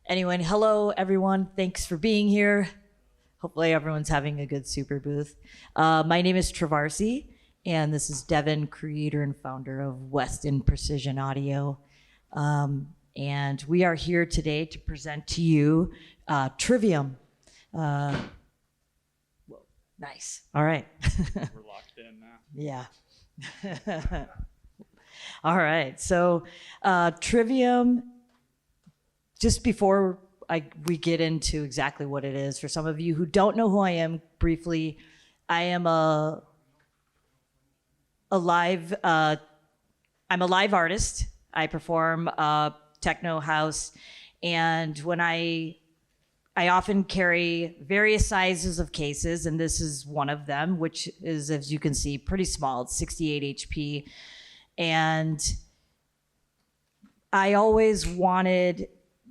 Anyway, hello everyone. Thanks for being here. Hopefully everyone's having a good super booth. My name is Trovarsi, and this is Devin, creator and founder of Weston Precision Audio. And we are here today to present to you Trivium. Whoa, nice. All right. We're locked in now. Yeah. All right. So Trivium, just before we get into exactly what it is, for some of you who don't know who I am, briefly, I am I'm a live artist. I perform techno house, and when I often carry various sizes of cases, and this is one of them, which is, as you can see, pretty small. It's 68 HP, and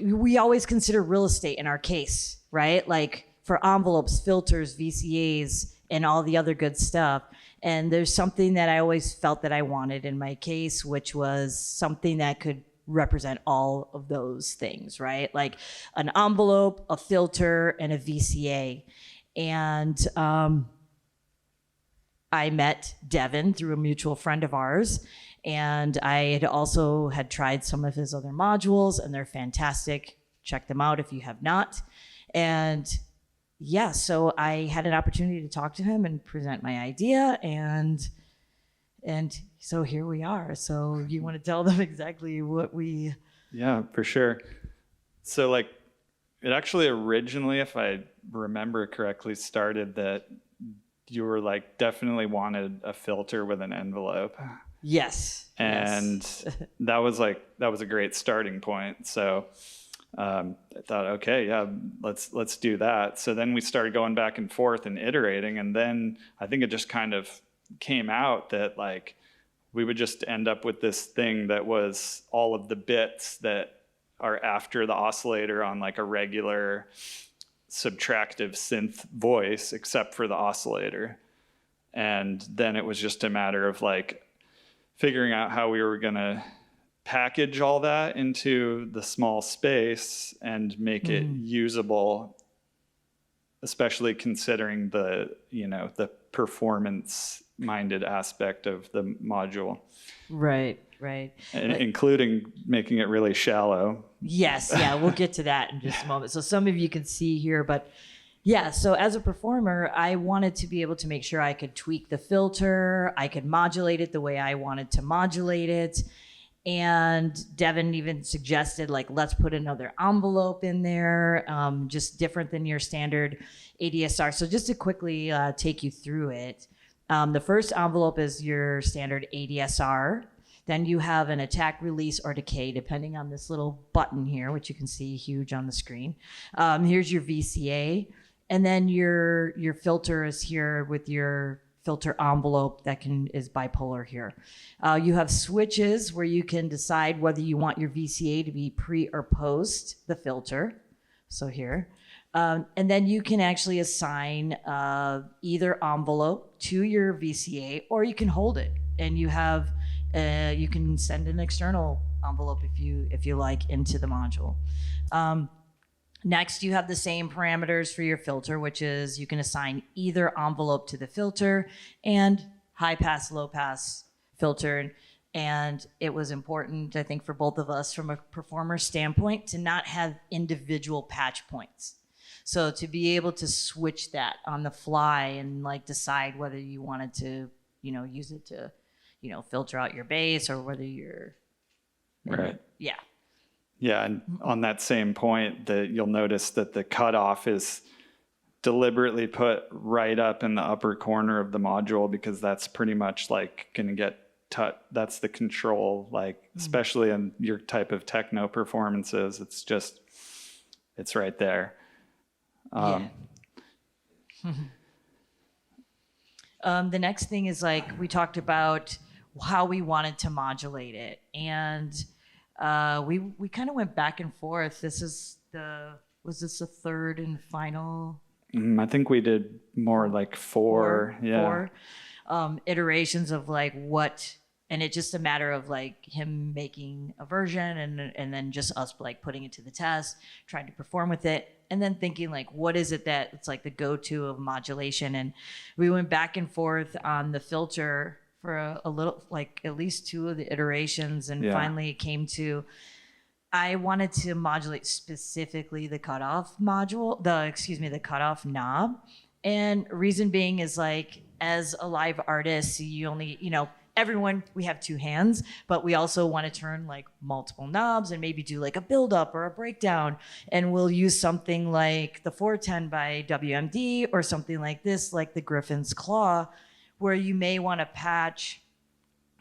we always consider real estate in our case, right? Like for envelopes, filters, VCAs, and all the other good stuff. And there's something that I always felt that I wanted in my case, which was something that could represent all of those things, right? Like an envelope, a filter, and a VCA. And I met Devin through a mutual friend of ours. And I had tried some of his other modules, and they're fantastic. Check them out if you have not. And yeah, so I had an opportunity to talk to him and present my idea, and so here we are. So you want to tell them exactly what we... Yeah, for sure. So like, it actually originally, if I remember correctly, started that you were like, definitely wanted a filter with an envelope. Yes. And yes. that was a great starting point. So I thought, okay, yeah, let's do that. So then we started going back and forth and iterating. And then I think it just kind of came out that like, we would just end up with this thing that was all of the bits that are after the oscillator on like a regular subtractive synth voice, except for the oscillator. And then it was just a matter of like, figuring out how we were going to package all that into the small space and make it usable, especially considering the performance minded aspect of the module. Right. And including making it really shallow. Yes. Yeah. We'll get to that in just a moment. So some of you can see here, but yeah, so as a performer, I wanted to be able to make sure I could tweak the filter, I could modulate it the way I wanted to modulate it. And Devin even suggested, like, let's put another envelope in there, just different than your standard ADSR. So just to quickly take you through it, the first envelope is your standard ADSR. Then you have an attack, release, or decay, depending on this little button here, which you can see huge on the screen. Here's your VCA. And then your filter is here with your filter envelope that is bipolar here. You have switches where you can decide whether you want your VCA to be pre or post the filter. So here. And then you can actually assign either envelope to your VCA, or you can hold it. And you can send an external envelope if you like into the module. Next, you have the same parameters for your filter, which is you can assign either envelope to the filter and high pass, low pass filter. And it was important, I think, for both of us from a performer standpoint to not have individual patch points. So to be able to switch that on the fly and like decide whether you wanted to, use it to, filter out your bass, or whether you're... Right. Yeah. Yeah, and on that same point, you'll notice that the cutoff is deliberately put right up in the upper corner of the module, because that's pretty much like going to get that's the control, like especially in your type of techno performances. It's right there. The next thing is, like, we talked about how we wanted to modulate it, and we kind of went back and forth. Was this the third and final? I think we did more like four iterations of like what And it's just a matter of like him making a version and then just us like putting it to the test, trying to perform with it, and then thinking like, what is it that it's like the go-to of modulation? And we went back and forth on the filter for a little, like at least 2 of the iterations, and finally it came to, I wanted to modulate specifically the cutoff the cutoff knob. And reason being is like, as a live artist, you only, everyone, we have 2 hands, but we also want to turn like multiple knobs and maybe do like a build up or a breakdown. And we'll use something like the 410 by WMD or something like this, like the Griffin's Claw, where you may want to patch,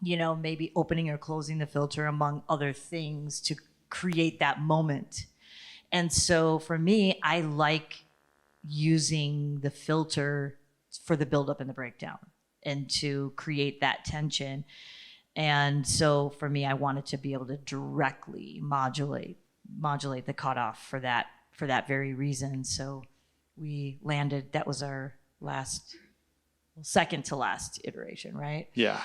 maybe opening or closing the filter among other things to create that moment. And so for me, I like using the filter for the build up and the breakdown and to create that tension. And so for me, I wanted to be able to directly modulate the cutoff for that very reason. So we landed, that was our second to last iteration, right? Yeah.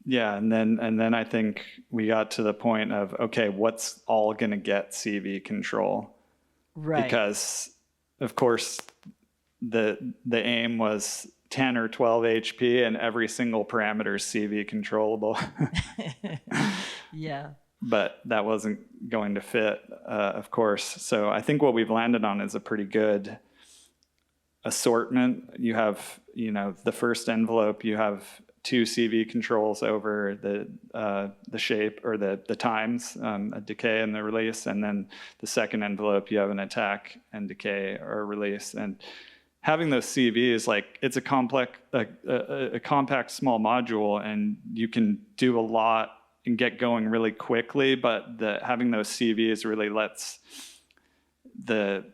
Yeah, and then I think we got to the point of, okay, what's all going to get CV control? Right. Because of course the aim was 10 or 12 HP and every single parameter is CV controllable. Yeah. But that wasn't going to fit, of course. So I think what we've landed on is a pretty good assortment. You have, the first envelope, you have 2 CV controls over the shape or the times, a decay and the release, and then the second envelope you have an attack and decay or release. And having those CVs, like, it's a compact small module, and you can do a lot and get going really quickly. But having those CVs really lets the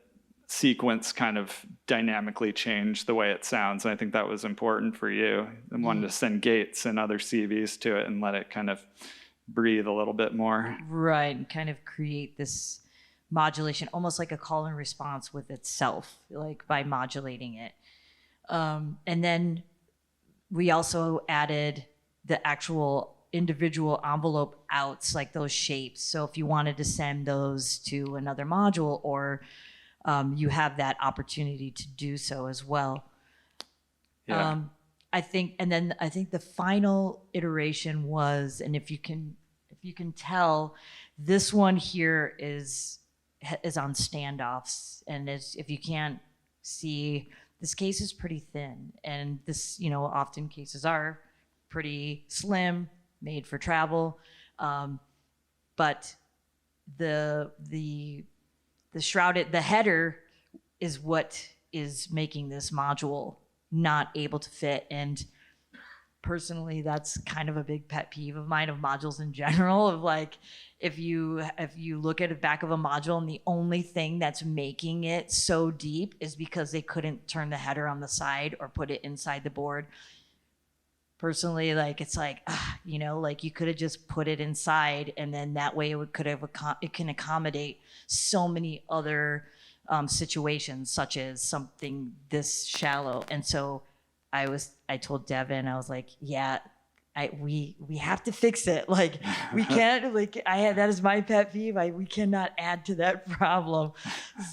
sequence kind of dynamically change the way it sounds. And I think that was important for you. I wanted to send gates and other CVs to it and let it kind of breathe a little bit more. Right, and kind of create this modulation, almost like a call and response with itself, like by modulating it. And then we also added the actual individual envelope outs, like those shapes. So if you wanted to send those to another module, or you have that opportunity to do so as well. Yeah. I think the final iteration was, and if you can tell, this one here is on standoffs, and if you can't see, this case is pretty thin, and this, often cases are pretty slim, made for travel, but the shrouded, the header is what is making this module not able to fit. And personally, that's kind of a big pet peeve of mine, of modules in general, of like, if you look at the back of a module and the only thing that's making it so deep is because they couldn't turn the header on the side or put it inside the board. Personally, like, it's like, like, you could have just put it inside, and then that way it can accommodate so many other situations, such as something this shallow. And so I told Devin, I was like, yeah, we have to fix it. Like, we can't, like, that is my pet peeve. We cannot add to that problem.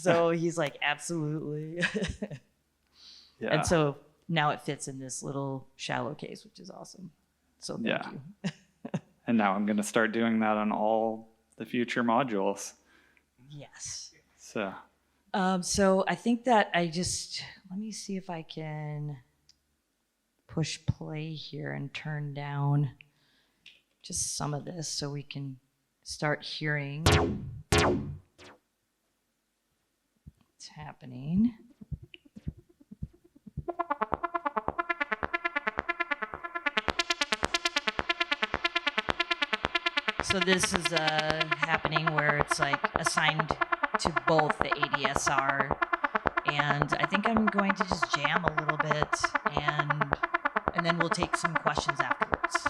So he's like, absolutely. Yeah. And so now it fits in this little shallow case, which is awesome. So thank you. And now I'm going to start doing that on all the future modules. Yes. So I think that let me see if I can push play here and turn down just some of this so we can start hearing what's happening. So this is happening where it's like assigned to both the ADSR, and I think I'm going to just jam a little bit, and then we'll take some questions afterwards.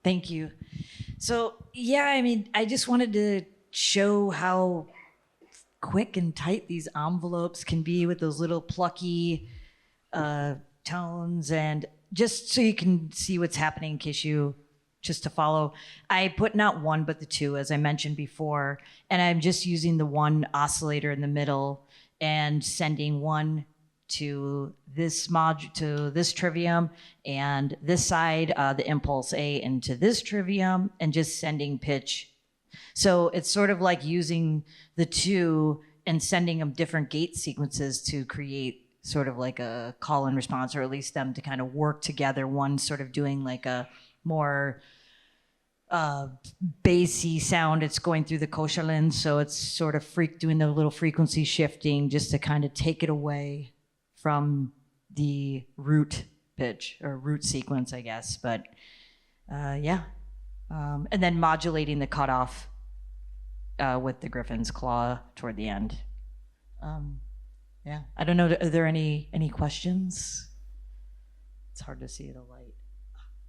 Thank you. So, yeah, I mean, I just wanted to show how quick and tight these envelopes can be with those little plucky tones, and just so you can see what's happening in case you just to follow. I put not one but the two, as I mentioned before, and I'm just using the one oscillator in the middle and sending one to this to this trivium, and this side, the impulse A, into this trivium, and just sending pitch. So it's sort of like using the two and sending them different gate sequences to create sort of like a call and response, or at least them to kind of work together. One sort of doing like a more bassy sound. It's going through the Koshalen, so it's sort of doing the little frequency shifting just to kind of take it away from the root pitch or root sequence, I guess. But yeah, and then modulating the cutoff with the Griffin's claw toward the end. Yeah, I don't know. Are there any questions? It's hard to see the light.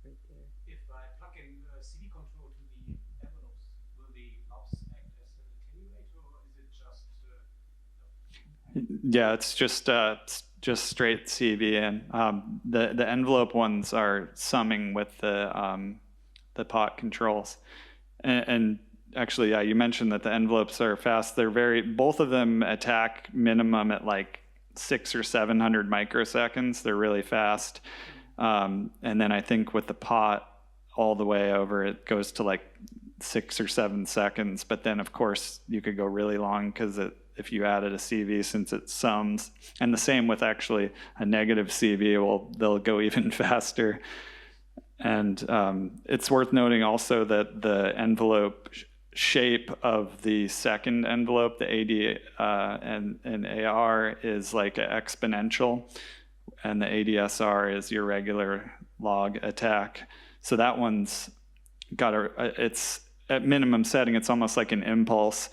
Right there. If I plug in CD control to the envelopes, will the knobs act as an attenuator, or is it just? Yeah, it's just straight CV in. The envelope ones are summing with the pot controls, and actually, yeah, you mentioned that the envelopes are fast. Both of them attack minimum at like 600 or 700 microseconds. They're really fast. And then I think with the pot all the way over, it goes to like 6 or 7 seconds. But then, of course, you could go really long because if you added a CV, since it sums, and the same with actually a negative CV, well, they'll go even faster. And it's worth noting also that the envelope shape of the second envelope, the AD and AR, is like an exponential, and the ADSR is your regular log attack. So that one's got it's at minimum setting, it's almost like an impulse.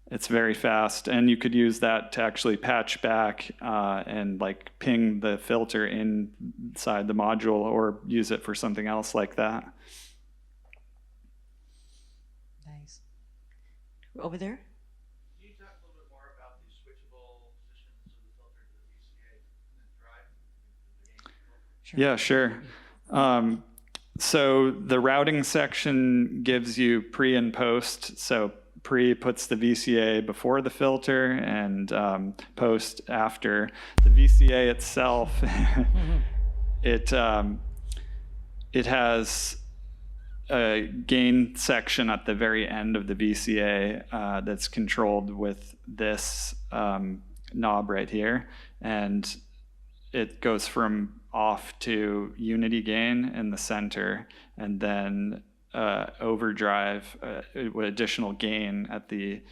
It's very fast, and you could use that to actually patch back and like ping the filter inside the module, or use it for something else like that. Nice. Over there? Can you talk a little bit more about the switchable positions of the filter to the VCA and then drive? Sure. Yeah, sure. So the routing section gives you pre and post. So pre puts the VCA before the filter, and post after. The VCA itself, it has a gain section at the very end of the VCA that's controlled with this knob right here, and it goes from off to unity gain in the center, and then overdrive with additional gain at the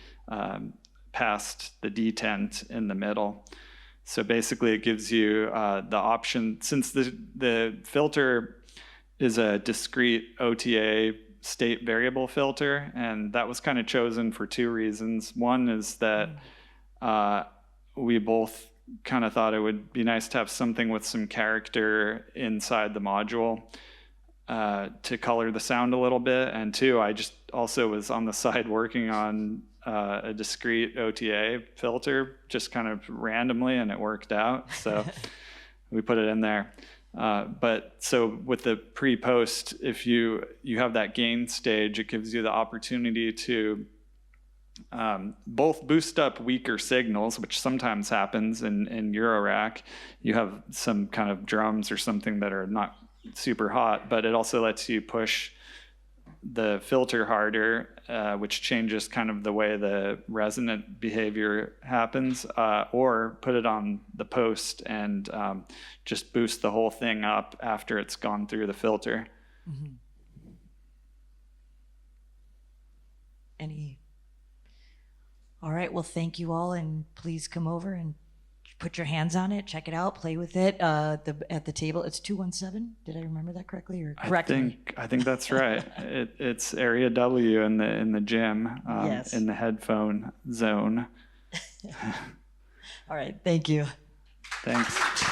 past the detent in the middle. So basically it gives you the option, since the filter is a discrete OTA state variable filter, and that was kind of chosen for two reasons. One is that we both kind of thought it would be nice to have something with some character inside the module to color the sound a little bit, and two, I just also was on the side working on a discrete OTA filter just kind of randomly, and it worked out, so we put it in there. But so with the pre-post, if you have that gain stage, it gives you the opportunity to both boost up weaker signals, which sometimes happens in Eurorack. You have some kind of drums or something that are not super hot, but it also lets you push the filter harder, which changes kind of the way the resonant behavior happens, or put it on the post and just boost the whole thing up after it's gone through the filter. Mm-hmm. All right, well, thank you all, and please come over and put your hands on it, check it out, play with it. At the table, it's 217. Did I remember that correctly, or correct me? I think that's right. It's area W in the gym, Yes. in the headphone zone. All right, thank you. Thanks.